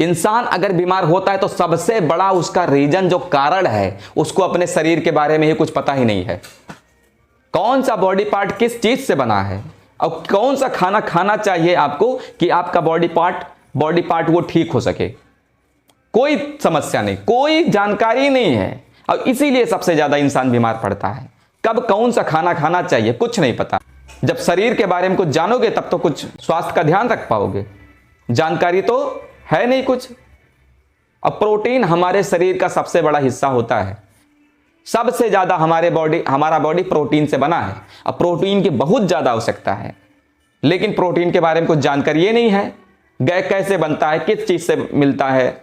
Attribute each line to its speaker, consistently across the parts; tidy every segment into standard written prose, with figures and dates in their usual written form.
Speaker 1: इंसान अगर बीमार होता है तो सबसे बड़ा उसका रीजन, जो कारण है, उसको अपने शरीर के बारे में ही कुछ पता ही नहीं है। कौन सा बॉडी पार्ट किस चीज से बना है और कौन सा खाना खाना चाहिए आपको कि आपका बॉडी पार्ट वो ठीक हो सके। कोई समस्या नहीं, कोई जानकारी नहीं है, और इसीलिए सबसे ज्यादा इंसान बीमार पड़ता है। कब कौन सा खाना खाना चाहिए कुछ नहीं पता। जब शरीर के बारे में कुछ जानोगे तब तो कुछ स्वास्थ्य का ध्यान रख पाओगे। जानकारी तो है नहीं कुछ। अब प्रोटीन हमारे शरीर का सबसे बड़ा हिस्सा होता है। सबसे ज्यादा हमारा बॉडी प्रोटीन से बना है। अब प्रोटीन की बहुत ज्यादा आवश्यकता है, लेकिन प्रोटीन के बारे में कुछ जानकारी ये नहीं है। कैसे बनता है, किस चीज से मिलता है,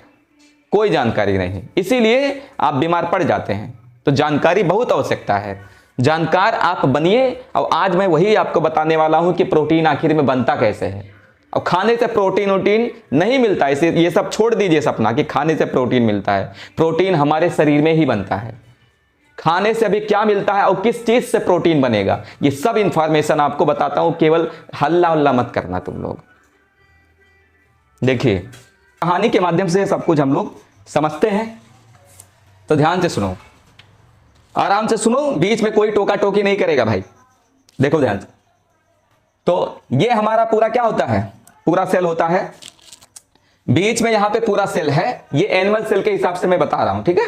Speaker 1: कोई जानकारी नहीं। इसीलिए आप बीमार पड़ जाते हैं। तो जानकारी बहुत आवश्यकता है। जानकार आप बनिए। और आज मैं वही आपको बताने वाला हूं कि प्रोटीन आखिर में बनता कैसे है। और खाने से प्रोटीन वोटीन नहीं मिलता, इसे ये सब छोड़ दीजिए सपना कि खाने से प्रोटीन मिलता है। प्रोटीन हमारे शरीर में ही बनता है। खाने से अभी क्या मिलता है और किस चीज से प्रोटीन बनेगा, ये सब इंफॉर्मेशन आपको बताता हूं। केवल हल्ला उल्ला मत करना तुम लोग। देखिए, कहानी के माध्यम से सब कुछ हम लोग समझते हैं, तो ध्यान से सुनो, आराम से सुनो, बीच में कोई टोका टोकी नहीं करेगा भाई। देखो ध्यान से। तो ये हमारा पूरा क्या होता है, पूरा सेल होता है। बीच में यहां पे पूरा सेल है। ये एनिमल सेल के हिसाब से मैं बता रहा हूं, ठीक है।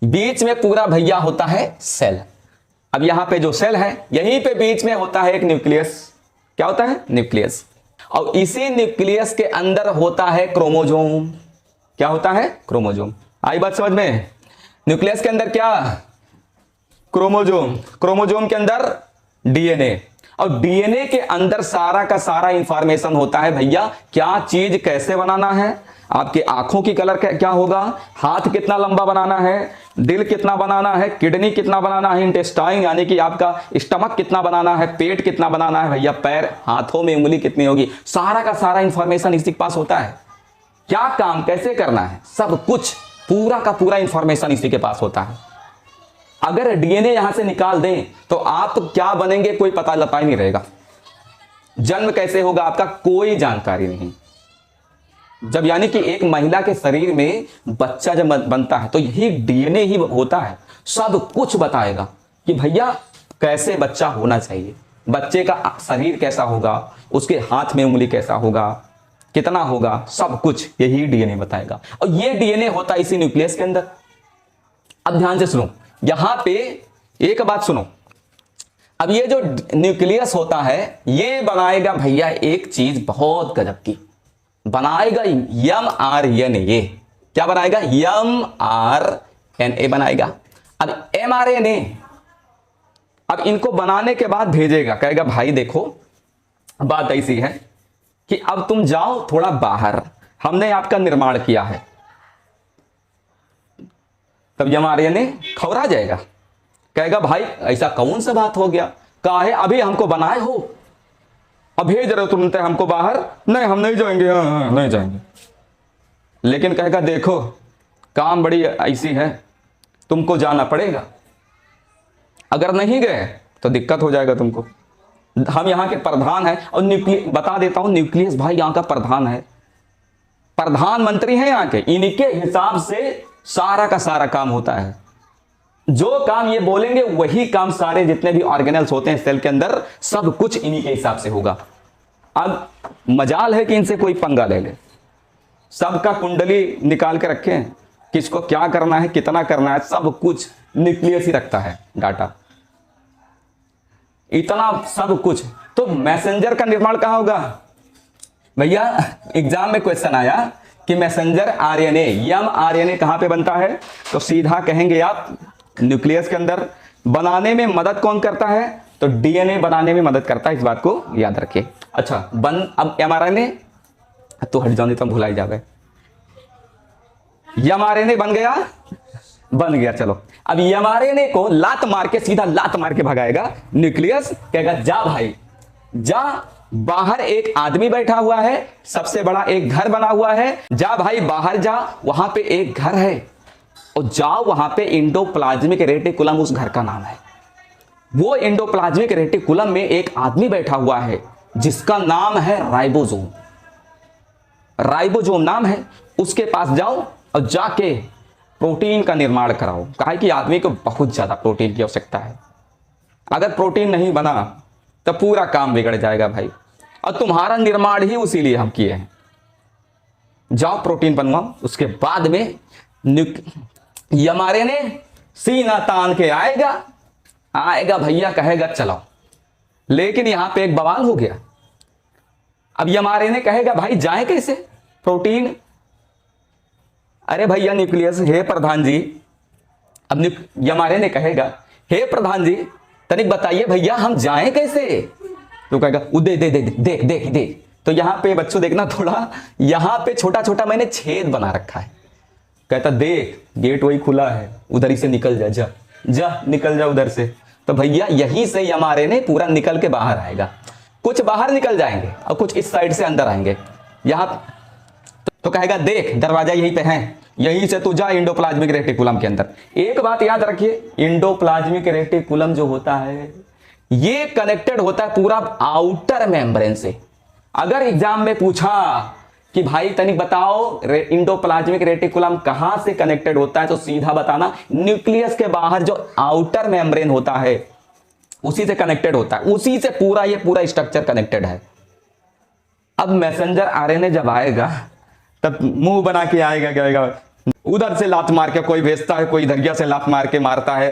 Speaker 1: बीच में पूरा भैया होता है सेल। अब यहां पे जो सेल है, यहीं पे बीच में होता है एक न्यूक्लियस। क्या होता है, न्यूक्लियस। और इसी न्यूक्लियस के अंदर होता है क्रोमोजोम। क्या होता है, क्रोमोजोम। आई बात समझ में। न्यूक्लियस के अंदर क्या, क्रोमोजोम। क्रोमोजोम के अंदर डीएनए। और डीएनए के अंदर सारा का सारा इंफॉर्मेशन होता है भैया। क्या चीज कैसे बनाना है, आपके आंखों की कलर क्या होगा, हाथ कितना लंबा बनाना है, दिल कितना बनाना है, किडनी कितना बनाना है, इंटेस्टाइन यानी कि आपका स्टमक कितना बनाना है, पेट कितना बनाना है भैया, पैर, हाथों में उंगली कितनी होगी, सारा का सारा इंफॉर्मेशन इसी के पास होता है। क्या काम कैसे करना है, सब कुछ पूरा का पूरा इंफॉर्मेशन इसी के पास होता है। अगर डीएनए यहां से निकाल दें तो आप क्या बनेंगे कोई पता लता ही नहीं रहेगा। जन्म कैसे होगा आपका कोई जानकारी नहीं। जब यानी कि एक महिला के शरीर में बच्चा जब बनता है तो यही डीएनए ही होता है, सब कुछ बताएगा कि भैया कैसे बच्चा होना चाहिए, बच्चे का शरीर कैसा होगा, उसके हाथ में उंगली कैसा होगा, कितना होगा, सब कुछ यही डीएनए बताएगा। और ये डीएनए होता है इसी न्यूक्लियस के अंदर। अब ध्यान से सुनो, यहां पे एक बात सुनो। अब ये जो न्यूक्लियस होता है ये बनाएगा भैया एक चीज बहुत गजब की, बनाएगा mRNA। क्या बनाएगा, mRNA बनाएगा। अब mRNA अब इनको बनाने के बाद भेजेगा, कहेगा भाई देखो बात ऐसी है कि अब तुम जाओ थोड़ा बाहर, हमने आपका निर्माण किया है। तब mRNA खौरा जाएगा, कहेगा भाई ऐसा कौन सा बात हो गया, कहा है अभी हमको बनाए हो, अब भेज रहे हो तुरंत हमको बाहर, नहीं हम नहीं जाएंगे, हाँ नहीं जाएंगे। लेकिन कहेगा देखो काम बड़ी ऐसी है, तुमको जाना पड़ेगा, अगर नहीं गए तो दिक्कत हो जाएगा तुमको। हम यहाँ के प्रधान हैं, और बता देता हूं न्यूक्लियस भाई यहाँ का प्रधान है, प्रधानमंत्री हैं यहाँ के, इनके हिसाब से सारा का सारा काम होता है। जो काम ये बोलेंगे वही काम सारे जितने भी ऑर्गेनल्स होते हैं सेल के अंदर, सब कुछ इन्हीं के हिसाब से होगा। अब मजाल है कि इनसे कोई पंगा ले ले, सबका कुंडली निकाल के रखे हैं, किसको क्या करना है, कितना करना है, सब कुछ न्यूक्लियस ही रखता है डाटा, इतना सब कुछ। तो मैसेंजर का निर्माण कहां होगा भैया, एग्जाम में क्वेश्चन आया कि मैसेंजर आरएनए mRNA कहां पे बनता है, तो सीधा कहेंगे आप न्यूक्लियस के अंदर। बनाने में मदद कौन करता है, तो डीएनए बनाने में मदद करता है, इस बात को याद रखिए। अच्छा अब mRNA तो हट जाने तो भुला ही जावे, mRNA बन गया चलो। अब mRNA को लात मार के, सीधा लात मार के भगाएगा न्यूक्लियस, कहेगा जा भाई जा, बाहर एक आदमी बैठा हुआ है, सबसे बड़ा एक घर बना हुआ है, जा भाई बाहर जा, वहां पे एक घर है, और जाओ वहां पे एंडोप्लाज्मिक रेटिकुलम उस घर का नाम है। वो एंडोप्लाज्मिक रेटिकुलम में एक आदमी बैठा हुआ है जिसका नाम है राइबोसोम। राइबोसोम नाम है, उसके पास जाओ और जाके प्रोटीन का निर्माण कराओ। कहा कि आदमी को बहुत ज्यादा प्रोटीन की आवश्यकता है, अगर प्रोटीन नहीं बना तो पूरा काम बिगड़ जाएगा भाई, और तुम्हारा निर्माण ही उसी लिए हम किए हैं। जाओ प्रोटीन बनवाओ। उसके बाद में यमारे ने सीना तान के आएगा भैया, कहेगा चलो। लेकिन यहां पे एक बवाल हो गया। अब यमारे ने कहेगा भाई जाए कैसे प्रोटीन? अरे भैया न्यूक्लियस, हे प्रधान जी। अब यमारे ने कहेगा हे प्रधान जी तनिक बताइए भैया हम जाएं कैसे? तो कहेगा दे दे दे देख देख देख। तो यहां पे बच्चों देखना थोड़ा, यहां पे छोटा छोटा मैंने छेद बना रखा है। कहता देख गेट वही खुला है, उधर ही से निकल जा, जा जा निकल जा उधर से। तो भैया यहीं से यमारे ने पूरा निकल के बाहर आएगा। कुछ बाहर निकल जाएंगे और कुछ इस साइड से अंदर आएंगे। यहां तो कहेगा देख दरवाजा यहीं पे है, यहीं से तू जा इंडोप्लाज्मिक रेटिकुलम के अंदर। एक बात याद रखिए, इंडोप्लाज्मिक रेटिकुलम जो होता है ये कनेक्टेड होता है पूरा आउटर मेम्ब्रेन से। अगर एग्जाम में पूछा कि भाई तनिक बताओ इंडोप्लाज्मिक रेटिकुलम कहां से कनेक्टेड होता है, तो सीधा बताना न्यूक्लियस के बाहर जो आउटर मेम्ब्रेन होता है उसी से कनेक्टेड होता है, उसी से पूरा ये पूरा स्ट्रक्चर कनेक्टेड है। अब मैसेंजर आरएनए जब आएगा तब मुंह बना के आएगा, कहेगा उधर से लात मार के कोई भेजता है, कोई धरिया से लात मार के मारता है।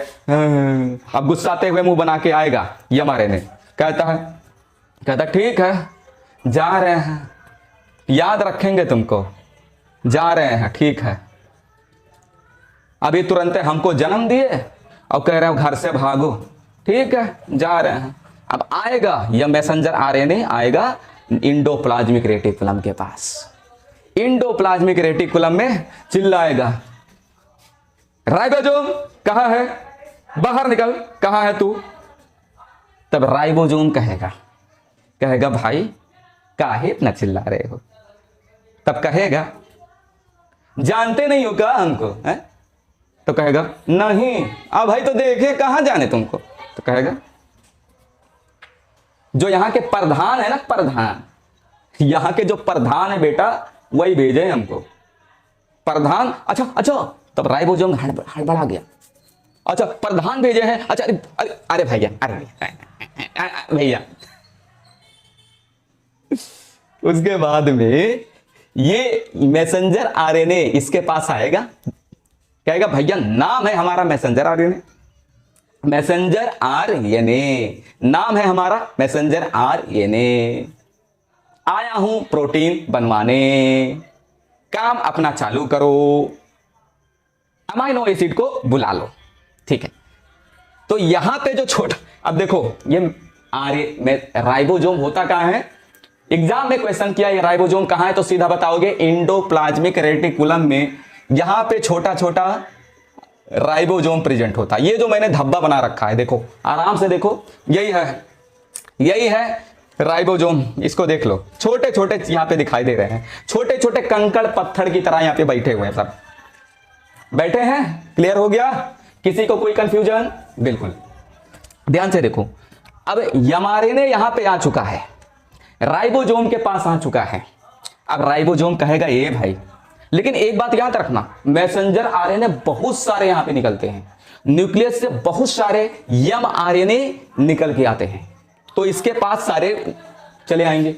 Speaker 1: अब गुस्साते हुए मुंह बना के आएगा यमआरएनए, कहता ठीक है जा रहे हैं, याद रखेंगे तुमको, जा रहे हैं ठीक है। अभी तुरंत हमको जन्म दिए और कह रहे हो घर से भागो, ठीक है जा रहे हैं। अब आएगा यह मैसेंजर आरएनए आएगा इंडोप्लाज्मिक रेटिकुलम के पास। इंडोप्लाज्मिक रेटिकुलम में चिल्लाएगा राइबोसोम कहां है, बाहर निकल, कहां है तू? तब राइबोसोम कहेगा भाई काहे इतना चिल्ला रहे हो? तब कहेगा जानते नहीं हो क्या हमको है? तो कहेगा नहीं। अब भाई तो देखे कहां जाने तुमको? तो कहेगा जो यहां के प्रधान है ना, प्रधान, यहां के जो प्रधान है बेटा वही भेजे हमको, प्रधान। अच्छा तब राइबोसोम हड़बड़ा गया। अच्छा प्रधान भेजे हैं, अच्छा अरे भैया, अरे भैया। उसके बाद में ये मैसेंजर आरएनए इसके पास आएगा, कहेगा भैया नाम है हमारा मैसेंजर आरएनए, मैसेंजर आरएनए नाम है हमारा, मैसेंजर आरएनए। आया हूं प्रोटीन बनवाने, काम अपना चालू करो, अमाइनो एसिड को बुला लो, ठीक है। तो यहां पे जो छोटा, अब देखो ये राइबोसोम होता कहां है? एग्जाम में क्वेश्चन किया ये राइबोसोम कहां है, तो सीधा बताओगे इंडोप्लाज्मिक रेटिकुलम में। यहां पे छोटा छोटा राइबोसोम प्रेजेंट होता है। ये जो मैंने धब्बा बना रखा है देखो, आराम से देखो, यही है राइबोसोम। इसको देख लो, छोटे छोटे यहां पे दिखाई दे रहे हैं, छोटे छोटे कंकड़ पत्थर की तरह यहां पे बैठे हुए हैं, सब बैठे हैं। क्लियर हो गया? किसी को कोई कंफ्यूजन? बिल्कुल ध्यान से देखो। अब यमआरएनए यहां पे आ चुका है, राइबोसोम के पास आ चुका है। अब राइबोसोम कहेगा ये भाई, लेकिन एक बात याद रखना, मैसेंजर आरएनए बहुत सारे यहां पे निकलते हैं, न्यूक्लियस से बहुत सारे यमआरएनए निकल के आते हैं। तो इसके पास सारे चले आएंगे,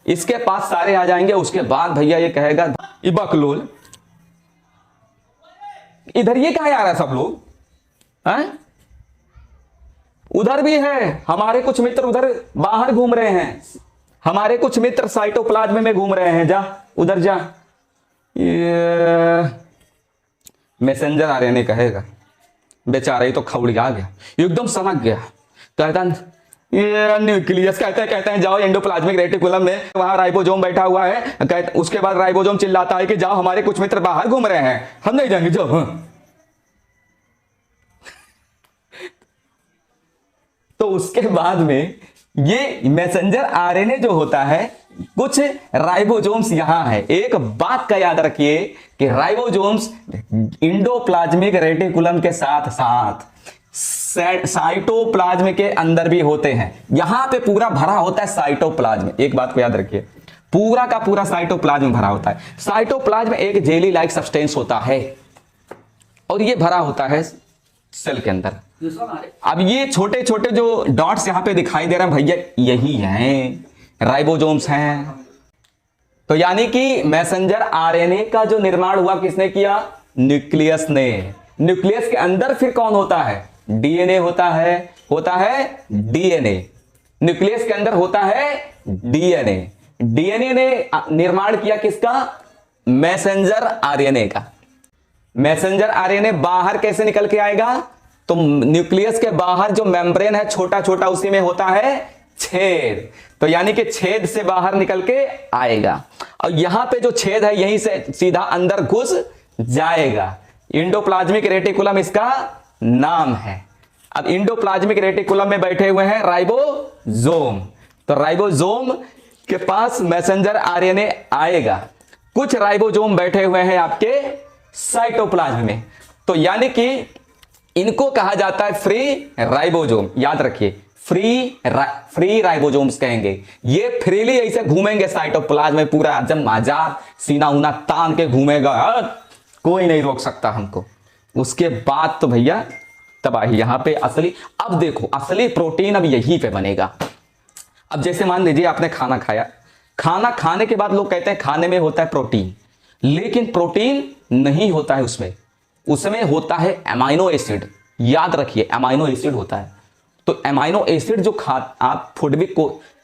Speaker 1: इसके पास सारे आ जाएंगे। उसके बाद भैया ये कहेगा बकलोल, इधर ये कहा आ रहा है सब लोग हैं? उधर भी है हमारे कुछ मित्र, उधर बाहर घूम रहे हैं, हमारे कुछ मित्र साइटोप्लाज्म में घूम रहे हैं, जा उधर जा। मैसेंजर आरएनए कहेगा बेचारा ये तो खौड़िया गया, एकदम समझ गया। कहता ये न्यूक्लियस, कहते हैं जाओ एंडोप्लाज्मिक रेटिकुलम में, वहां राइबोसोम बैठा हुआ है। उसके बाद राइबोसोम चिल्लाता है कि जाओ हमारे कुछ मित्र बाहर घूम रहे हैं, हम नहीं जाएंगे, जाओ। तो उसके बाद में ये मैसेंजर आरएनए जो होता है, कुछ राइबोसोम्स यहां है। एक बात का याद रखिए कि राइबोसोम्स इंडोप्लाज्मिक रेटिकुलम के साथ साथ साइटोप्लाज्म के अंदर भी होते हैं। यहां पे पूरा भरा होता है साइटोप्लाज्म। एक बात को याद रखिए, पूरा का पूरा साइटोप्लाज्म में भरा होता है। साइटोप्लाज्म एक जेली लाइक सब्सटेंस होता है और ये भरा होता है सेल के अंदर। अब ये छोटे छोटे जो डॉट्स यहां पे दिखाई दे रहे हैं भैया, यही हैं राइबोसोम्स हैं। तो यानी कि मैसेंजर आरएनए का जो निर्माण हुआ किसने किया? न्यूक्लियस ने। न्यूक्लियस के अंदर फिर कौन होता है? डीएनए होता है डीएनए। न्यूक्लियस के अंदर होता है डीएनए। डीएनए ने निर्माण किया किसका? मैसेंजर आरएनए का। मैसेंजर आरएनए बाहर कैसे निकल के आएगा? तो न्यूक्लियस के बाहर जो मेम्ब्रेन है छोटा छोटा, उसी में होता है छेद। तो यानी कि छेद से बाहर निकल के आएगा और यहां पे जो छेद है यहीं से सीधा अंदर घुस जाएगा। इंडोप्लाज्मिक रेटिकुलम इसका नाम है। अब इंडोप्लाज्मिक रेटिकुलम में बैठे हुए हैं राइबोसोम। तो राइबोसोम के पास मैसेंजर आरएनए आएगा। कुछ राइबोसोम बैठे हुए हैं आपके साइटोप्लाज्म में। तो यानी कि इनको कहा जाता है फ्री राइबोसोम। याद रखिए, फ्री राइबोसोम्स कहेंगे। ये फ्रीली ऐसे घूमेंगे साइटोप्लाज्म में, पूरा जब आजाद सीना उना तान के घूमेगा, कोई नहीं रोक सकता हमको। उसके बाद तो भैया तबाही। यहां पे असली, अब देखो असली प्रोटीन अब यहीं पे बनेगा। अब जैसे मान लीजिए आपने खाना खाया, खाना खाने के बाद लोग कहते हैं खाने में होता है प्रोटीन, लेकिन प्रोटीन नहीं होता है उसमें होता है एमाइनो एसिड। याद रखिए, एमाइनो एसिड होता है। तो एमाइनो एसिड जो आप फूड भी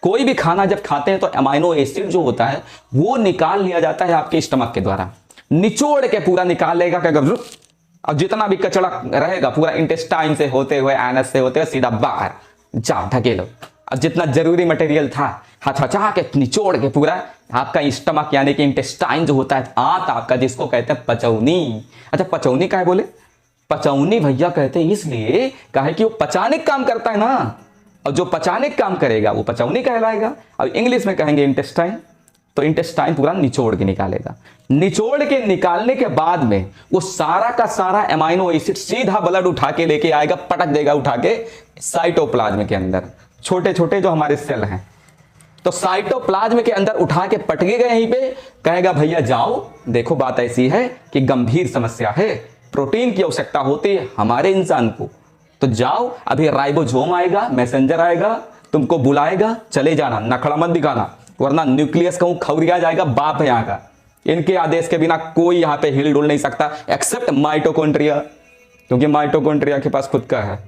Speaker 1: कोई भी खाना जब खाते हैं तो एमाइनो एसिड जो होता है वो निकाल लिया जाता है आपके स्टमक के द्वारा, निचोड़ के पूरा निकाल लेगा क्या, और जितना भी कचरा रहेगा पूरा इंटेस्टाइन से होते हुए, एनस से होते हुए सीधा बाहर जा ढकेलो। और जितना जरूरी मटेरियल था हथचा के निचोड़ के पूरा आपका स्टमक यानी कि इंटेस्टाइन जो होता है आंत आपका, जिसको कहते हैं पचौनी। अच्छा, पचौनी काहे बोले? पचौनी भैया कहते हैं इसलिए कहे कि वो पचाने का काम करता है ना, और जो पचाने का काम करेगा वो पचौनी कहलाएगा। और इंग्लिश में कहेंगे इंटेस्टाइन। तो इंटेस्टाइन पूरा निचोड़ के निकालेगा। निचोड़ के निकालने के बाद में वो सारा का सारा एमाइनो एसिड सीधा ब्लड उठा के लेके आएगा, पटक देगा उठा के साइटोप्लाज्म के अंदर। छोटे छोटे जो हमारे सेल हैं, तो साइटोप्लाज्म के अंदर उठा के पटकेगा यहीं पे, कहेगा भैया जाओ, देखो बात ऐसी है कि गंभीर समस्या है, प्रोटीन की आवश्यकता होती है हमारे इंसान को, तो जाओ अभी राइबोसोम आएगा, मैसेंजर आएगा, तुमको बुलाएगा, चले जाना, नखड़ा मत दिखाना, वरना न्यूक्लियस कहूं खौरिया जाएगा। बाप है यहाँ का, इनके आदेश के बिना कोई यहाँ पे हिल डुल नहीं सकता एक्सेप्ट माइटोकॉन्ड्रिया, क्योंकि माइटोकॉन्ड्रिया के पास खुद का है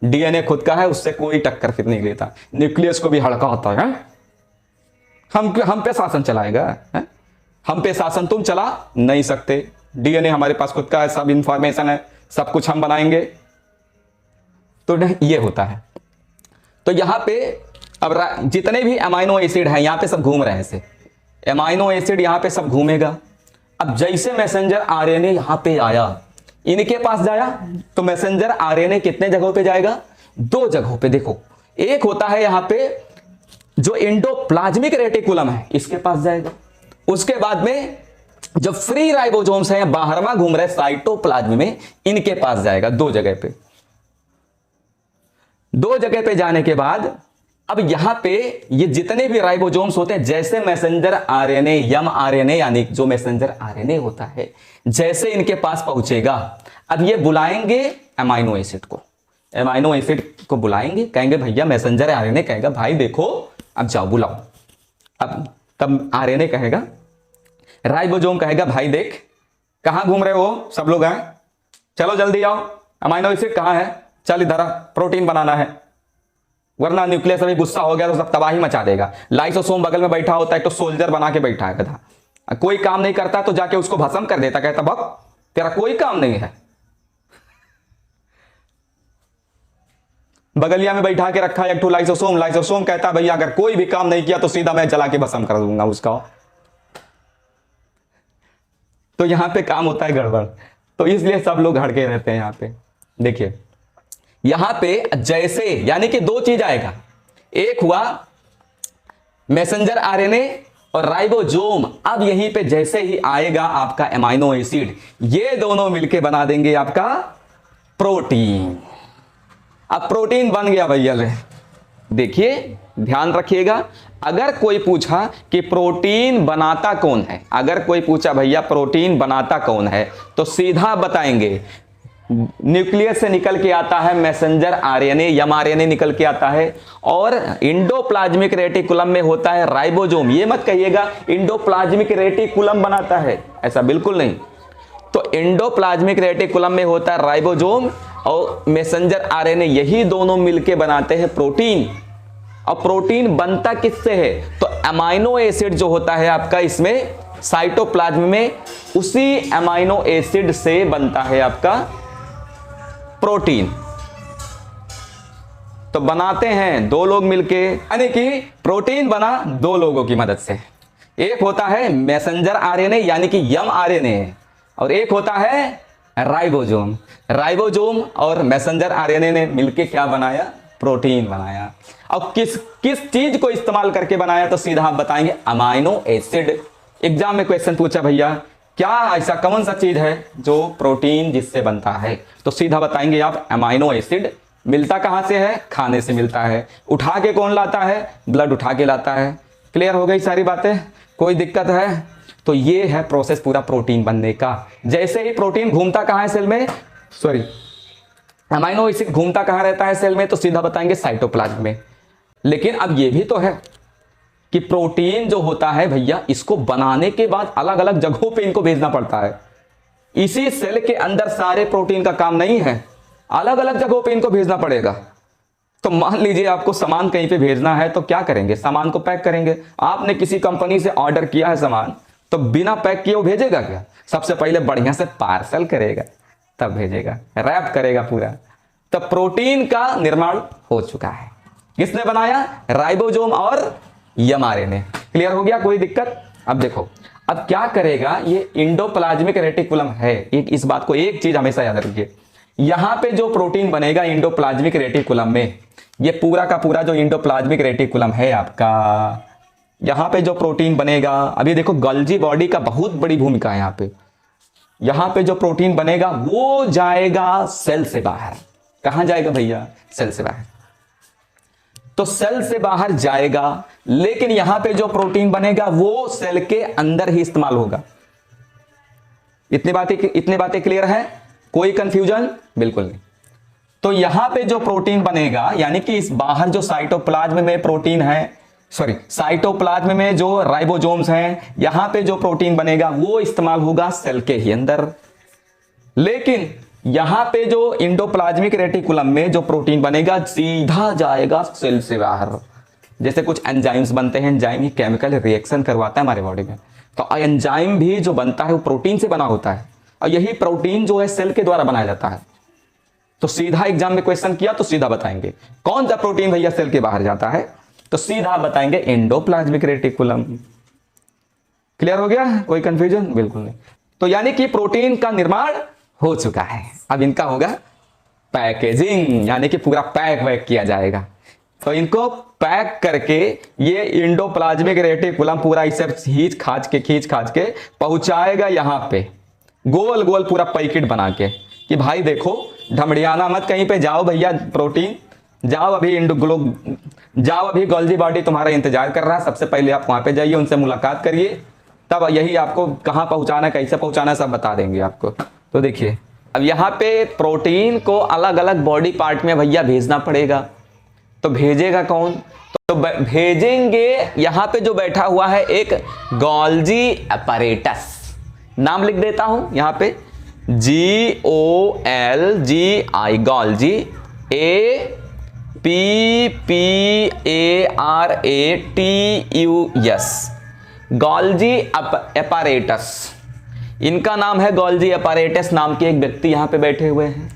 Speaker 1: डीएनए खुद का है, उससे कोई टक्कर फिर नहीं लेता। न्यूक्लियस को भी हड़का होता है। हम पे शासन चलाएगा है? हम पे शासन तुम चला नहीं सकते। डीएनए हमारे पास खुद का है, सब इंफॉर्मेशन है, सब कुछ हम बनाएंगे। तो ये होता है। तो यहां पे अब जितने भी अमाइनो एसिड हैं यहां पे सब घूम रहे हैं, ऐसे अमाइनो एसिड यहां पे सब घूमेगा। अब जैसे मैसेंजर आरएनए यहां पे आया, इनके पास जाया, तो मैसेंजर आरएनए कितने जगहों पे जाएगा? 2 जगहों पे। देखो, एक होता है यहां पे जो इंडोप्लाज्मिक रेटिकुलम है, इसके पास जाएगा। उसके बाद में जो फ्री राइबोसोम्स हैं बाहरमा घूम रहे साइटोप्लाज्म में, इनके पास जाएगा 2 जगह पे। 2 जगह पे जाने के बाद अब यहां पे ये जितने भी राइबोसोम्स होते हैं, जैसे मैसेंजर आरएनए, यम आरएनए यानी जो मैसेंजर आरएनए होता है, जैसे इनके पास पहुंचेगा, अब ये बुलाएंगे अमाइनो एसिड को। अमाइनो एसिड को बुलाएंगे, कहेंगे भैया मैसेंजर आरएनए कहेगा भाई देखो अब जाओ बुलाओ। अब तब आरएनए कहेगा, राइबोसोम कहेगा भाई देख कहां घूम रहे हो, सब लोग आए, चलो जल्दी आओ, अमाइनो एसिड कहां है, चल इधर आ, प्रोटीन बनाना है, वरना न्यूक्लियस अभी गुस्सा हो गया तो सब तबाही मचा देगा। लाइसोसोम बगल में बैठा होता है, तो सोल्जर बना के बैठा है गधा, कोई काम नहीं करता तो जाके उसको भस्म कर देता, कहता बक तेरा कोई काम नहीं है। बगलिया में बैठा के रखा है एक लाइसोसोम, लाइसोसोम कहता भैया अगर कोई भी काम नहीं किया तो सीधा मैं जला के भस्म कर दूंगा उसका। तो यहां पे काम होता है गड़बड़, तो इसलिए सब लोग हड़के रहते हैं। यहां पे देखिए, यहां पे जैसे यानी कि 2 चीज आएगा, एक हुआ मैसेंजर आरएनए और राइबोसोम। अब यहीं पे जैसे ही आएगा आपका एमाइनो एसिड, ये दोनों मिलके बना देंगे आपका प्रोटीन। अब प्रोटीन बन गया भैया। देखिए ध्यान रखिएगा, अगर कोई पूछा कि प्रोटीन बनाता कौन है, अगर कोई पूछा भैया प्रोटीन बनाता कौन है, तो सीधा बताएंगे न्यूक्लियस से निकल के आता है मैसेंजर आरएनए, एमआरएनए निकल के आता है, और इंडोप्लाज्मिक रेटिकुलम में होता है राइबोसोम। ये मत कहिएगा इंडोप्लाज्मिक रेटिकुलम बनाता है, ऐसा बिल्कुल नहीं। तो इंडोप्लाज्मिक रेटिकुलम में होता है राइबोसोम और मैसेंजर आरएनए, यही दोनों मिलके बनाते हैं प्रोटीन। और प्रोटीन बनता किससे है? तो अमाइनो एसिड जो होता है आपका इसमें साइटोप्लाज्म में, उसी अमाइनो एसिड से बनता है आपका प्रोटीन। तो बनाते हैं दो लोग मिलके, यानी कि प्रोटीन बना दो लोगों की मदद से। एक होता है मैसेंजर आरएनए यानी कि एमआरएनए, और एक होता है राइबोसोम। राइबोसोम और मैसेंजर आरएनए ने मिलके क्या बनाया? प्रोटीन बनाया। अब किस किस चीज को इस्तेमाल करके बनाया? तो सीधा आप बताएंगे अमाइनो एसिड। एग्जाम में क्वेश्चन पूछा भैया क्या ऐसा कौन सा चीज है जो प्रोटीन जिससे बनता है, तो सीधा बताएंगे आप अमाइनो एसिड। मिलता कहां से है? खाने से मिलता है। उठा के कौन लाता है? ब्लड उठा के लाता है। क्लियर हो गई सारी बातें? कोई दिक्कत है? तो ये है प्रोसेस पूरा प्रोटीन बनने का। जैसे ही प्रोटीन घूमता कहां है सेल में, सॉरी अमाइनो एसिड घूमता कहां रहता है सेल में, तो सीधा बताएंगे साइटोप्लाज्म में। लेकिन अब ये भी तो है कि प्रोटीन जो होता है भैया, इसको बनाने के बाद अलग अलग जगहों पे इनको भेजना पड़ता है। इसी सेल के अंदर सारे प्रोटीन का काम नहीं है, अलग अलग जगहों पे इनको भेजना पड़ेगा। तो मान लीजिए आपको सामान कहीं पे भेजना है, तो क्या करेंगे? सामान को पैक करेंगे। आपने किसी कंपनी से ऑर्डर किया है सामान, तो बिना पैक किए वो भेजेगा क्या? सबसे पहले बढ़िया से पार्सल करेगा, तब भेजेगा, रैप करेगा पूरा। तो प्रोटीन का निर्माण हो चुका है। किसने बनाया? राइबोसोम और एमआरएनए। क्लियर हो गया? कोई दिक्कत? अब देखो अब क्या करेगा, ये इंडोप्लाज्मिक रेटिकुलम है। एक इस बात को एक चीज हमेशा याद रखिए, यहां पे जो प्रोटीन बनेगा इंडोप्लाज्मिक रेटिकुलम में, ये पूरा का पूरा जो इंडोप्लाज्मिक रेटिकुलम है आपका, यहां पे जो प्रोटीन बनेगा, अभी देखो गोल्जी बॉडी का बहुत बड़ी भूमिका है यहां पे। यहां पे जो प्रोटीन बनेगा वो जाएगा सेल से बाहर। कहां जाएगा भैया? सेल से बाहर। तो सेल से बाहर जाएगा, लेकिन यहां पे जो प्रोटीन बनेगा वो सेल के अंदर ही इस्तेमाल होगा। इतनी बातें क्लियर है? कोई कंफ्यूजन? बिल्कुल नहीं। तो यहां पे जो प्रोटीन बनेगा, यानी कि इस बाहर जो साइटोप्लाज्म में प्रोटीन है, सॉरी साइटोप्लाज्म में जो राइबोसोम्स हैं, यहां पे जो प्रोटीन बनेगा वो इस्तेमाल होगा सेल के ही अंदर। लेकिन यहां पे जो इंडोप्लाज्मिक रेटिकुलम में जो प्रोटीन बनेगा सीधा जाएगा सेल से बाहर। जैसे कुछ एंजाइम्स बनते हैं, एंजाइम ही केमिकल रिएक्शन करवाता है हमारे बॉडी में, तो एंजाइम भी जो बनता है वो प्रोटीन से बना होता है, और यही प्रोटीन जो है सेल के द्वारा बनाया जाता है। तो सीधा एग्जाम में क्वेश्चन किया तो सीधा बताएंगे कौन सा प्रोटीन भैया सेल के बाहर जाता है, तो सीधा बताएंगे इंडोप्लाज्मिक रेटिकुलम। क्लियर हो गया? कोई कंफ्यूजन? बिल्कुल नहीं। तो यानी कि प्रोटीन का निर्माण हो चुका है। अब इनका होगा पैकेजिंग, यानी कि पूरा पैक वैक किया जाएगा। तो इनको पैक करके ये इंडोप्लाज्मिक रेटिकुलम पूरा इसे खींच खाच के पहुंचाएगा यहां पे, गोल गोल पूरा पैकेट बना के, कि भाई देखो ढमड़ियाना मत कहीं पे, जाओ भैया प्रोटीन, जाओ अभी गोल्जी बॉडी तुम्हारा इंतजार कर रहा है। सबसे पहले आप वहां पे जाइए, उनसे मुलाकात करिए, तब यही आपको कहां पहुंचाना है, कैसे पहुंचाना है, सब बता देंगे आपको। तो देखिए अब यहां पे प्रोटीन को अलग अलग बॉडी पार्ट में भैया भेजना पड़ेगा। तो भेजेगा कौन? तो भेजेंगे यहां पे जो बैठा हुआ है एक गोल्जी अपैरेटस, नाम लिख देता हूं यहां पे, GOLGI, Golgi, APPARATUS, Golgi apparatus. इनका नाम है गोल्जी अपैरेटस नाम के एक व्यक्ति यहां पे बैठे हुए हैं।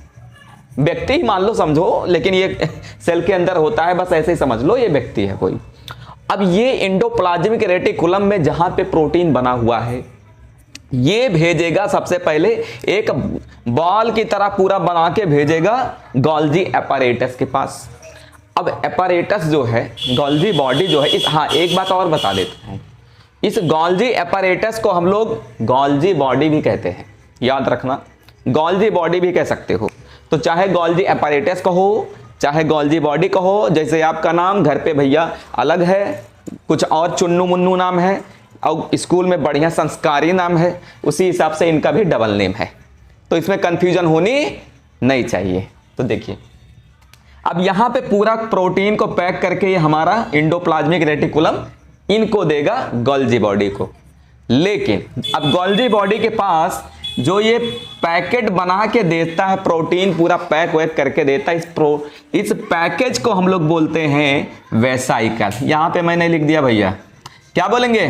Speaker 1: व्यक्ति ही मान लो, समझो, लेकिन ये सेल के अंदर होता है, बस ऐसे ही समझ लो ये व्यक्ति है कोई। अब ये इंडोप्लाज्मिक रेटिकुलम में जहां पे प्रोटीन बना हुआ है, ये भेजेगा सबसे पहले एक बॉल की तरह पूरा बना के भेजेगा गोल्जी अपैरेटस के पास। अब अपैरेटस जो है, गोल्जी बॉडी जो है, एक बात और बता देता हूं, इस गोल्जी अपैरेटस को हम लोग गोल्जी बॉडी भी कहते हैं, याद रखना, गोल्जी बॉडी भी कह सकते हो। तो चाहे गोल्जी अपैरेटस कहो, चाहे गोल्जी बॉडी कहो, जैसे आपका नाम घर पे भैया अलग है, कुछ और चुन्नू मुन्नू नाम है और स्कूल में बढ़िया संस्कारी नाम है, उसी हिसाब से इनका भी डबल नेम है। तो इसमें कंफ्यूजन होनी नहीं चाहिए। तो देखिए अब यहां पे पूरा प्रोटीन को पैक करके ये हमारा एंडोप्लाज्मिक रेटिकुलम इनको देगा गोल्जी बॉडी को। लेकिन अब गोल्जी बॉडी के पास जो ये पैकेट बना के देता है, प्रोटीन पूरा पैक वैक करके देता है, इस पैकेज को हम लोग बोलते हैं वेसाइकल। यहां पे मैंने लिख दिया भैया, क्या बोलेंगे?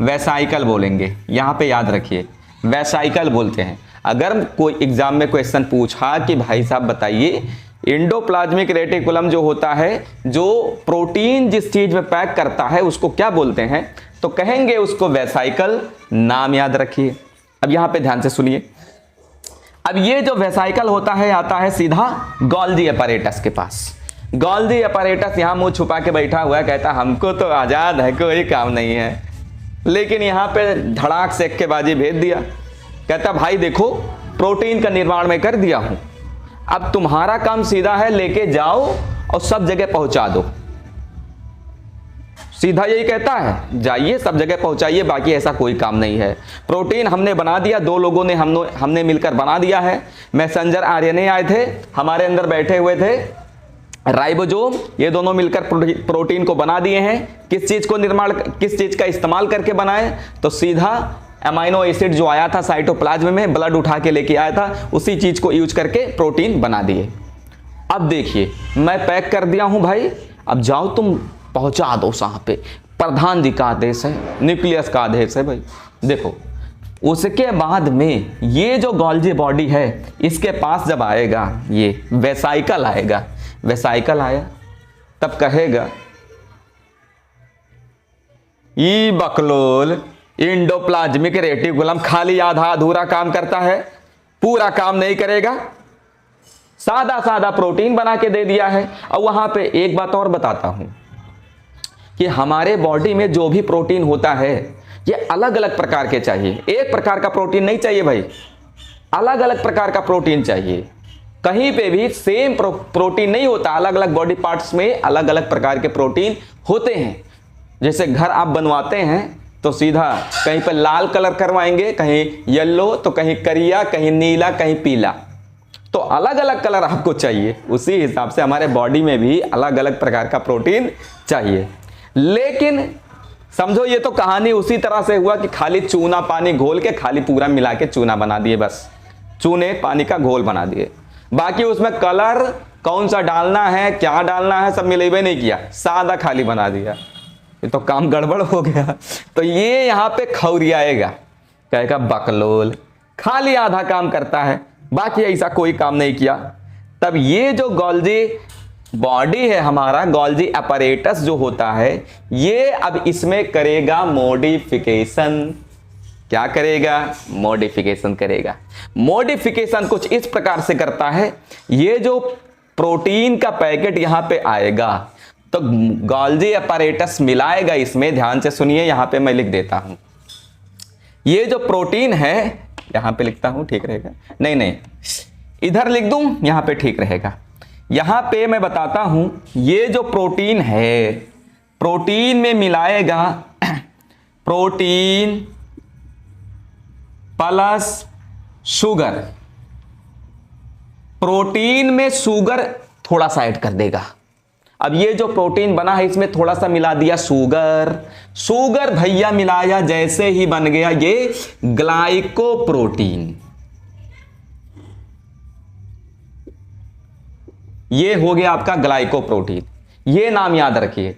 Speaker 1: वेसाइकल बोलेंगे। यहां पे याद रखिए वेसाइकल बोलते हैं। अगर कोई एग्जाम में क्वेश्चन पूछा कि भाई साहब बताइए एंडोप्लाज्मिक रेटिकुलम जो होता है, जो प्रोटीन जिस चीज में पैक करता है उसको क्या बोलते हैं, तो कहेंगे उसको वेसाइकल। नाम याद रखिए। अब यहां पे ध्यान से सुनिए। अब ये जो वेसाइकल होता है आता है सीधा गोल्जी अपैरेटस के पास। गोल्जी अपैरेटस यहां मुंह छुपा के बैठा हुआ है, कहता हमको तो आजाद है, कोई काम नहीं है। लेकिन यहां पे धड़ाक से एक के बाजी भेज दिया, कहता भाई देखो प्रोटीन का निर्माण मैं कर दिया हूं, अब तुम्हारा काम सीधा है लेके जाओ और सब जगह पहुंचा दो। सीधा यही कहता है, जाइए सब जगह पहुंचाइए, बाकी ऐसा कोई काम नहीं है। प्रोटीन हमने बना दिया, दो लोगों ने हमने मिलकर बना दिया है। मैसेंजर आरएनए आए थे, हमारे अंदर बैठे हुए थे राइबोसोम, ये दोनों मिलकर प्रोटीन को बना दिए हैं। किस चीज को निर्माण, किस चीज का इस्तेमाल करके बनाए, तो सीधा अमाइनो एसिड जो आया था साइटोप्लाज्म में, ब्लड उठा के लेके आया था, उसी चीज को यूज करके प्रोटीन बना दिए। अब देखिए मैं पैक कर दिया हूं भाई, अब जाओ तुम पहुंचा दो वहां पे। प्रधान जी का आदेश है, न्यूक्लियस का आदेश है भाई। देखो उसके बाद में ये जो गोल्जी बॉडी है इसके पास जब आएगा ये वेसाइकल आएगा, वेसाइकल आया तब कहेगा ई बकलोल एंडोप्लाज्मिक रेटिकुलम खाली आधा अधूरा काम करता है, पूरा काम नहीं करेगा, सादा सादा प्रोटीन बना के दे दिया है। और वहां पे एक बात और बताता हूं कि हमारे बॉडी में जो भी प्रोटीन होता है ये अलग अलग प्रकार के चाहिए, एक प्रकार का प्रोटीन नहीं चाहिए भाई, अलग अलग प्रकार का प्रोटीन चाहिए। कहीं पे भी सेम प्रोटीन नहीं होता, अलग अलग बॉडी पार्ट्स में अलग अलग प्रकार के प्रोटीन होते हैं। जैसे घर आप बनवाते हैं तो सीधा कहीं पर लाल कलर करवाएंगे, कहीं येलो, तो कहीं करिया, कहीं नीला, कहीं पीला, तो अलग अलग कलर आपको चाहिए। उसी हिसाब से हमारे बॉडी में भी अलग अलग प्रकार का प्रोटीन चाहिए। लेकिन समझो ये तो कहानी उसी तरह से हुआ कि खाली चूना पानी घोल के खाली पूरा मिला के चूना बना दिए, बस चूने पानी का घोल बना दिए, बाकी उसमें कलर कौन सा डालना है, क्या डालना है, सब मिलेबे नहीं किया, सादा खाली बना दिया, ये तो काम गड़बड़ हो गया। तो ये यहां पे खौरियाएगा, कहेगा बकलोल खाली आधा काम करता है, बाकी ऐसा कोई काम नहीं किया। तब ये जो गोल्जी बॉडी है हमारा, गोल्जी अपैरेटस जो होता है, ये अब इसमें करेगा मॉडिफिकेशन। क्या करेगा? मॉडिफिकेशन करेगा। मॉडिफिकेशन कुछ इस प्रकार से करता है, ये जो प्रोटीन का पैकेट यहां पे आएगा तो गोल्जी अपैरेटस मिलाएगा इसमें। ध्यान से सुनिए, यहां पे मैं लिख देता हूं, ये जो प्रोटीन है यहां पे लिखता हूं, ठीक रहेगा? नहीं इधर लिख दूं, यहां पे ठीक रहेगा। यहां पे मैं बताता हूं, ये जो प्रोटीन है, प्रोटीन में मिलाएगा प्रोटीन प्लस शुगर, प्रोटीन में शुगर थोड़ा सा ऐड कर देगा। अब ये जो प्रोटीन बना है इसमें थोड़ा सा मिला दिया शुगर, शुगर भैया मिलाया, जैसे ही बन गया ये ग्लाइकोप्रोटीन। ये हो गया आपका ग्लाइकोप्रोटीन। ये नाम याद रखिए।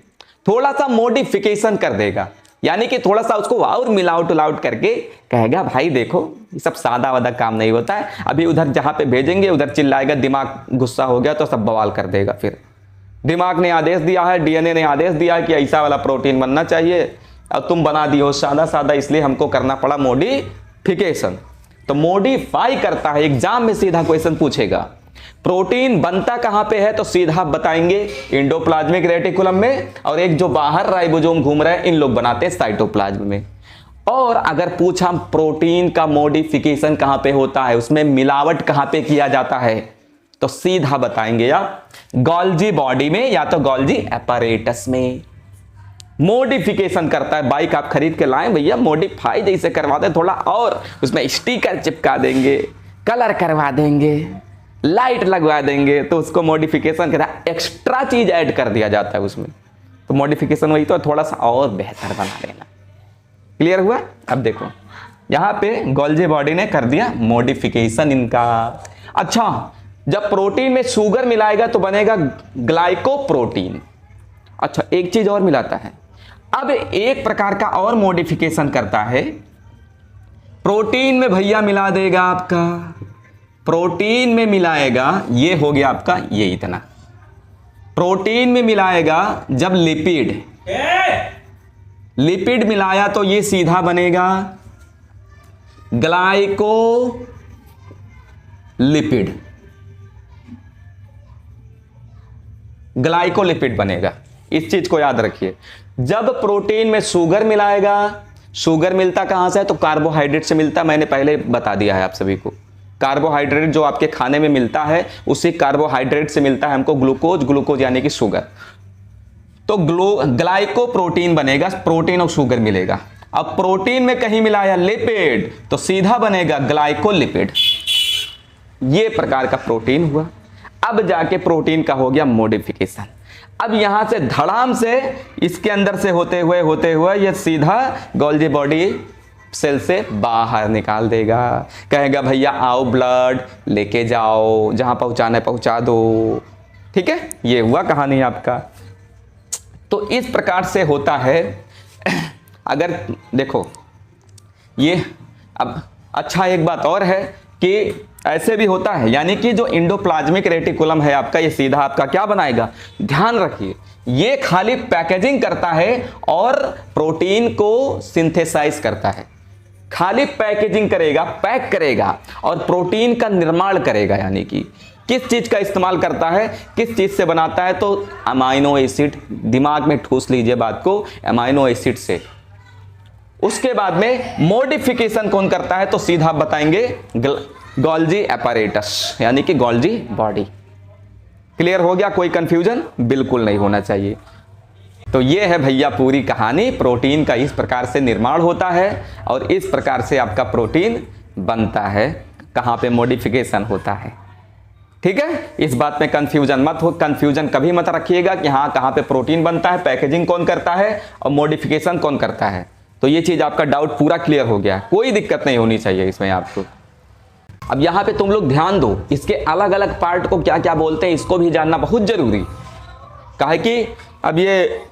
Speaker 1: थोड़ा सा मॉडिफिकेशन कर देगा, यानी कि थोड़ा सा उसको और मिलावट उलावट करके कहेगा भाई देखो ये सब सादा वादा काम नहीं होता है। अभी उधर जहां पे भेजेंगे उधर चिल्लाएगा, दिमाग गुस्सा हो गया तो सब बवाल कर देगा। फिर दिमाग ने आदेश दिया है, डीएनए ने आदेश दिया है कि ऐसा वाला प्रोटीन बनना चाहिए, और तुम बना दियो सादा सादा, इसलिए हमको करना पड़ा मॉडिफिकेशन। तो मॉडिफाई करता है। एग्जाम में सीधा क्वेश्चन पूछेगा प्रोटीन बनता कहां पे है, तो सीधा बताएंगे एंडोप्लाज्मिक रेटिकुलम में, और एक जो बाहर राइबोसोम घूम रहा है इन लोग बनाते हैं साइटोप्लाज्म में। और अगर पूछा प्रोटीन का मॉडिफिकेशन कहां पे होता है, उसमें मिलावट कहां पे किया जाता है, तो सीधा बताएंगे या गोल्जी बॉडी में या तो गोल्जी अपैरेटस में। मॉडिफिकेशन करता है। बाइक आप खरीद के लाएं भैया, मॉडिफाई जैसे करवा दें थोड़ा, और उसमें स्टिकर चिपका देंगे, कलर करवा देंगे, लाइट लगवा देंगे, तो उसको मॉडिफिकेशन कहता है। एक्स्ट्रा चीज ऐड कर दिया जाता है उसमें, तो मॉडिफिकेशन वही तो थोड़ा सा और बेहतर बना देना। क्लियर हुआ? अब देखो यहां पे गोल्जी बॉडी ने कर दिया मॉडिफिकेशन इनका। अच्छा, जब प्रोटीन में शुगर मिलाएगा तो बनेगा ग्लाइकोप्रोटीन। अच्छा, एक चीज और मिलाता है। अब एक प्रकार का और मॉडिफिकेशन करता है, प्रोटीन में भैया मिला देगा आपका, प्रोटीन में मिलाएगा, ये हो गया आपका ये इतना, प्रोटीन में मिलाएगा जब लिपिड, लिपिड मिलाया तो ये सीधा बनेगा ग्लाइकोलिपिड, ग्लाइकोलिपिड बनेगा। इस चीज को याद रखिए। जब प्रोटीन में शुगर मिलाएगा, शुगर मिलता कहां से है? तो कार्बोहाइड्रेट से मिलता है। मैंने पहले बता दिया है आप सभी को, कार्बोहाइड्रेट जो आपके खाने में मिलता है उसी कार्बोहाइड्रेट से मिलता है हमको ग्लूकोज, ग्लूकोज यानी कि शुगर। तो ग्लाइकोप्रोटीन बनेगा, प्रोटीन और शुगर मिलेगा। अब प्रोटीन में कहीं मिलाया लिपिड तो सीधा बनेगा ग्लाइकोलिपिड। ये प्रकार का प्रोटीन हुआ। अब जाके प्रोटीन का हो गया मॉडिफिकेशन। अब यहां से धड़ाम से इसके अंदर से होते हुए ये सीधा गोल्जी बॉडी सेल से बाहर निकाल देगा। कहेगा भैया आओ ब्लड लेके जाओ, जहां पहुंचाना पहुंचा दो। ठीक है, ये हुआ कहानी आपका। तो इस प्रकार से होता है। अगर देखो ये, अब अच्छा एक बात और है कि ऐसे भी होता है, यानी कि जो इंडोप्लाज्मिक रेटिकुलम है आपका, ये सीधा आपका क्या बनाएगा? ध्यान रखिए, ये खाली पैकेजिंग करता है और प्रोटीन को सिंथेसाइज करता है। खाली पैकेजिंग करेगा, पैक करेगा और प्रोटीन का निर्माण करेगा। यानी कि किस चीज का इस्तेमाल करता है, किस चीज से बनाता है? तो अमाइनो एसिड। दिमाग में ठूस लीजिए बात को, अमाइनो एसिड से। उसके बाद में मॉडिफिकेशन कौन करता है? तो सीधा बताएंगे गोल्जी अपैरेटस, यानी कि गोल्जी बॉडी। क्लियर हो गया? कोई कंफ्यूजन बिल्कुल नहीं होना चाहिए। तो ये है भैया पूरी कहानी। प्रोटीन का इस प्रकार से निर्माण होता है और इस प्रकार से आपका प्रोटीन बनता है। कहां पे मॉडिफिकेशन होता है। ठीक है, इस बात में कंफ्यूजन मत हो, कंफ्यूजन कभी मत रखिएगा कि हाँ कहां पे प्रोटीन बनता है, पैकेजिंग कौन करता है और मॉडिफिकेशन कौन करता है। तो ये चीज आपका डाउट पूरा क्लियर हो गया, कोई दिक्कत नहीं होनी चाहिए इसमें आपको। अब यहां पे तुम लोग ध्यान दो, इसके अलग अलग पार्ट को क्या क्या बोलते हैं इसको भी जानना बहुत जरूरी। काहे कि अब ये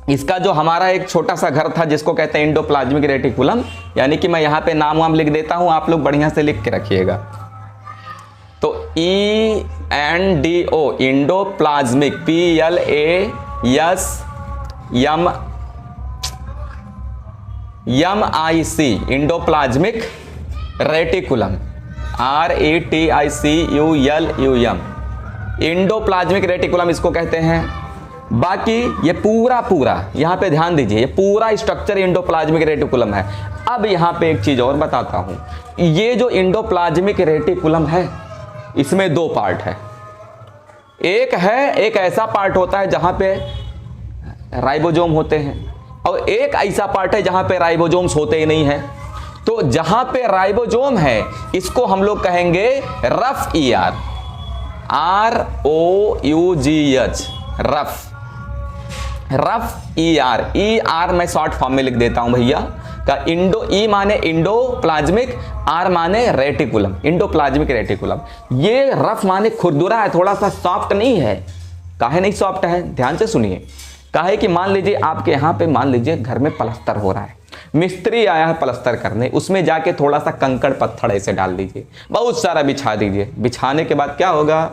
Speaker 1: इसका जो हमारा एक छोटा सा घर था जिसको कहते हैं इंडोप्लाज्मिक रेटिकुलम, यानी कि मैं यहां पे नाम वाम लिख देता हूं, आप लोग बढ़िया से लिख के रखिएगा। तो ENDO endoplasmic, PLASMIC endoplasmic reticulum, RETICULUM endoplasmic reticulum इसको कहते हैं। बाकी ये पूरा यहां पे ध्यान दीजिए, ये पूरा स्ट्रक्चर इंडोप्लाज्मिक रेटिकुलम है। अब यहां पे एक चीज और बताता हूं, ये जो इंडोप्लाज्मिक रेटिकुलम है इसमें दो पार्ट है। एक ऐसा पार्ट होता है जहां पे राइबोसोम होते हैं और एक ऐसा पार्ट है जहां पे राइबोसोम्स होते ही नहीं है। तो जहां पे राइबोसोम है इसको हम लोग कहेंगे rough ER, ROUGH, rough ER मैं शॉर्ट फॉर्म में लिख देता हूं भैया का। E माने इंडोप्लाज्मिक, R माने रेटिकुलम, इंडोप्लाज्मिक रेटिकुलम। ये रफ माने खुरदुरा है, थोड़ा सा सॉफ्ट नहीं है। काहे नहीं सॉफ्ट है? ध्यान से सुनिए। काहे कि मान लीजिए आपके यहां पे, मान लीजिए घर में प्लास्टर हो रहा है, मिस्त्री आया है प्लास्टर करने, उसमें जाके थोड़ा सा कंकड़ पत्थर ऐसे डाल दीजिए, बहुत सारा बिछा दीजिए। बिछाने के बाद क्या होगा,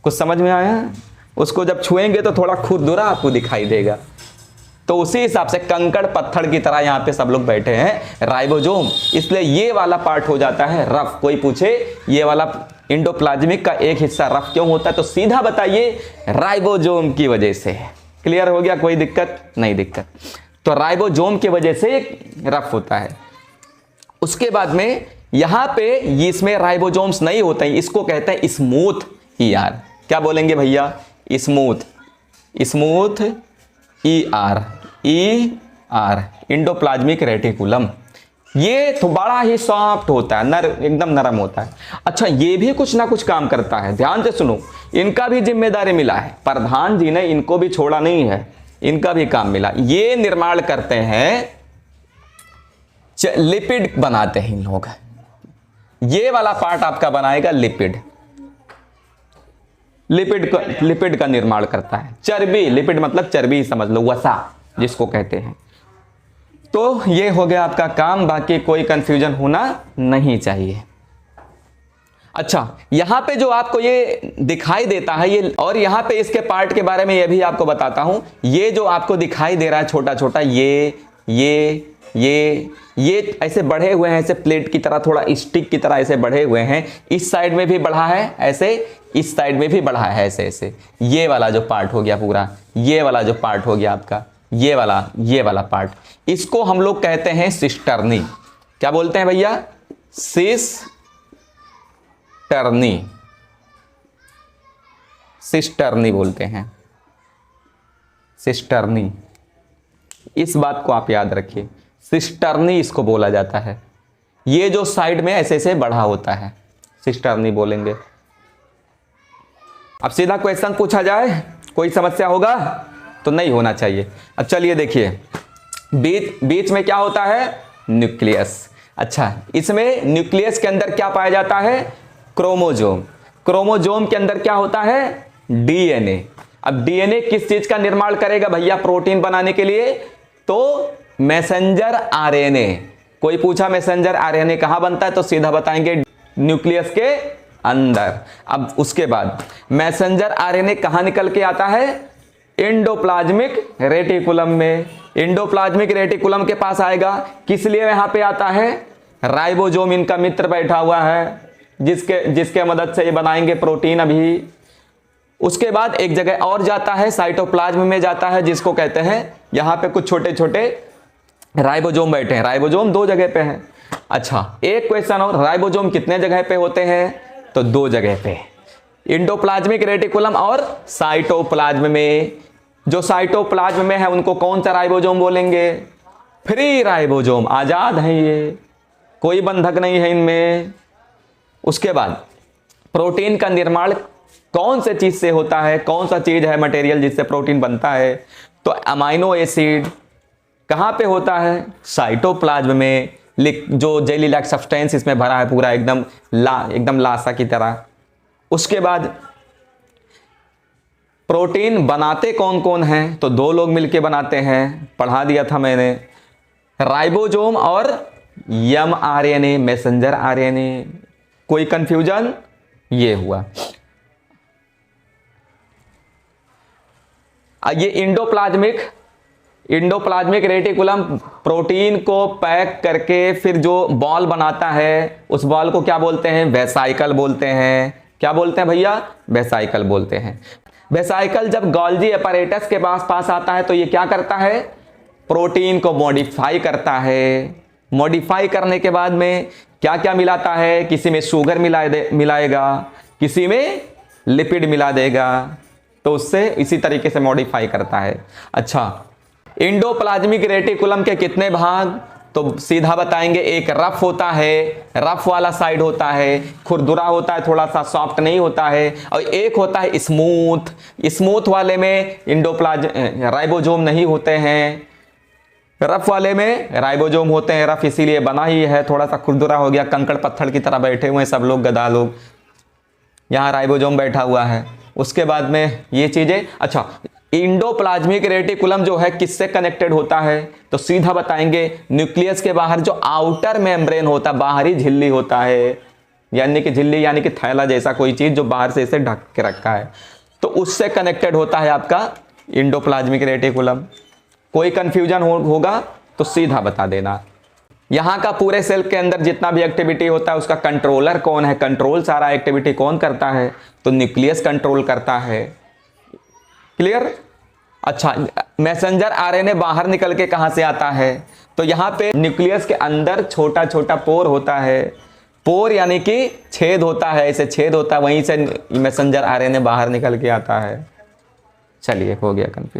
Speaker 1: कुछ समझ में आया? उसको जब छुएंगे तो थोड़ा खुरदुरा आपको दिखाई देगा। तो उसी हिसाब से कंकड़ पत्थर की तरह यहाँ पे सब लोग बैठे हैं राइबोसोम, इसलिए ये वाला पार्ट हो जाता है रफ। कोई पूछे ये वाला इंडोप्लाज्मिक का एक हिस्सा रफ क्यों होता है, तो सीधा बताइए राइबोसोम की वजह से। क्लियर हो गया? कोई दिक्कत नहीं? दिक्कत तो राइबोसोम की वजह से रफ होता है। उसके बाद में यहां पे इसमें राइबोसोम्स नहीं होते हैं, इसको कहते हैं स्मूथ ER। क्या बोलेंगे भैया? Smooth ER। ER, endoplasmic reticulum. ये तो बड़ा ही सॉफ्ट होता है, एकदम नरम होता है। अच्छा, ये भी कुछ ना कुछ काम करता है, ध्यान से सुनो, इनका भी जिम्मेदारी मिला है, प्रधान जी ने इनको भी छोड़ा नहीं है, इनका भी काम मिला। ये निर्माण करते हैं, लिपिड बनाते हैं इन लोग। ये वाला पार्ट आपका बनाएगा लिपिड, लिपिड का निर्माण करता है। चर्बी, लिपिड मतलब चर्बी समझ लो, वसा जिसको कहते हैं। तो ये हो गया आपका काम, बाकी कोई कंफ्यूजन होना नहीं चाहिए। अच्छा, यहां पे जो आपको ये दिखाई देता है ये, और यहां पे इसके पार्ट के बारे में ये भी आपको बताता हूं। ये जो आपको दिखाई दे रहा है छोटा छोटा, ये ऐसे बढ़े हुए हैं, ऐसे प्लेट की तरह, थोड़ा स्टिक की तरह ऐसे बढ़े हुए हैं। इस साइड में भी बढ़ा है ऐसे, इस साइड में भी बढ़ा है ऐसे ऐसे। ये वाला जो पार्ट हो गया पूरा, ये वाला जो पार्ट हो गया आपका, ये वाला पार्ट, इसको हम लोग कहते हैं सिस्टर्नी। क्या बोलते हैं भैया? सिस्टर्नी बोलते हैं, सिस्टर्नी। इस बात को आप याद रखिए, सिस्टर्नी इसको बोला जाता है। ये जो साइड में ऐसे ऐसे बढ़ा होता है, सिस्टर्नी बोलेंगे। अब सीधा क्वेश्चन पूछा जाए, कोई समस्या होगा तो नहीं होना चाहिए। अब चलिए देखिए, बीच में क्या होता है? न्यूक्लियस। अच्छा, इसमें न्यूक्लियस के अंदर क्या पाया जाता है? क्रोमोजोम। क्रोमोजोम के अंदर क्या होता है? डीएनए। अब डीएनए किस चीज का निर्माण करेगा भैया प्रोटीन बनाने के लिए? तो मैसेंजर आरएनए। कोई पूछा मैसेंजर आरएनए कहां बनता है, तो सीधा बताएंगे न्यूक्लियस के अंदर। अब उसके बाद मैसेंजर आरएनए कहां निकल के आता है? एंडोप्लाज्मिक रेटिकुलम में। एंडोप्लाज्मिक रेटिकुलम के पास आएगा, किस लिए यहां पे आता है? राइबोसोम इनका मित्र बैठा हुआ है, जिसके मदद से ये बनाएंगे प्रोटीन अभी। उसके बाद एक जगह और जाता है, साइटोप्लाज्म में जाता है, जिसको कहते हैं, यहां पे कुछ छोटे छोटे राइबोसोम बैठे हैं। राइबोसोम 2 जगह पे है। अच्छा, एक क्वेश्चन और, राइबोसोम कितने जगह पे होते हैं? तो 2 जगह पे, एंडोप्लाज्मिक रेटिकुलम और साइटोप्लाज्म में। जो साइटोप्लाज्म में है उनको कौन सा राइबोसोम बोलेंगे? फ्री राइबोसोम, आजाद है ये, कोई बंधक नहीं है इनमें। उसके बाद प्रोटीन का निर्माण कौन से चीज से होता है? कौन सा चीज है मटेरियल जिससे प्रोटीन बनता है? तो अमाइनो एसिड। कहां पे होता है? साइटोप्लाज्म में। जो जेली लाइक सब्सटेंस इसमें भरा है पूरा, एकदम लासा की तरह। उसके बाद प्रोटीन बनाते कौन कौन हैं? तो 2 लोग मिलके बनाते हैं, पढ़ा दिया था मैंने, राइबोसोम और एमआरएनए, मैसेंजर आरएनए। कोई कंफ्यूजन? ये हुआ। ये इंडोप्लाज्मिक रेटिकुलम प्रोटीन को पैक करके फिर जो बॉल बनाता है, उस बॉल को क्या बोलते हैं? वेसाइकल बोलते हैं। क्या बोलते हैं भैया? वेसाइकल बोलते हैं। वेसाइकल जब गोल्जी अपैरेटस के पास आता है तो ये क्या करता है? प्रोटीन को मॉडिफाई करता है। मॉडिफाई करने के बाद में क्या क्या मिलाता है? किसी में शुगर मिलाएगा, किसी में लिपिड मिला देगा, तो उससे इसी तरीके से मॉडिफाई करता है। अच्छा, इंडोप्लाज्मिक रेटिकुलम के कितने भाग? तो सीधा बताएंगे, एक रफ होता है, रफ वाला साइड होता है, खुरदुरा होता है, थोड़ा सा सॉफ्ट नहीं होता है, और एक होता है स्मूथ। स्मूथ वाले में राइबोसोम नहीं होते हैं, रफ वाले में राइबोसोम होते हैं। रफ इसीलिए बना ही है, थोड़ा सा खुरदुरा हो गया, कंकड़ पत्थर की तरह बैठे हुए हैं सब लोग, गधा लोग। यहाँ राइबोसोम बैठा हुआ है। उसके बाद में ये चीजें। अच्छा, इंडोप्लाज्मिक रेटिकुलम जो है किससे कनेक्टेड होता है? तो सीधा बताएंगे, न्यूक्लियस के बाहर जो आउटर मेम्ब्रेन होता है, बाहरी झिल्ली होता है, यानी कि झिल्ली यानी कि थैला जैसा कोई चीज जो बाहर से इसे ढक के रखा है, तो उससे कनेक्टेड होता है आपका इंडोप्लाज्मिक रेटिकुलम। कोई कंफ्यूजन होगा तो सीधा बता देना। यहां का पूरे सेल के अंदर जितना भी एक्टिविटी होता है उसका कंट्रोलर कौन है? कंट्रोल सारा एक्टिविटी कौन करता है? तो न्यूक्लियस कंट्रोल करता है। क्लियर? अच्छा, मैसेंजर आरएनए बाहर निकल के कहां से आता है? तो यहां पे न्यूक्लियस के अंदर छोटा छोटा पोर होता है। पोर यानी कि छेद होता है, ऐसे छेद होता है, वहीं से मैसेंजर आरएनए बाहर निकल के आता है। चलिए, हो गया कंफ्यूज।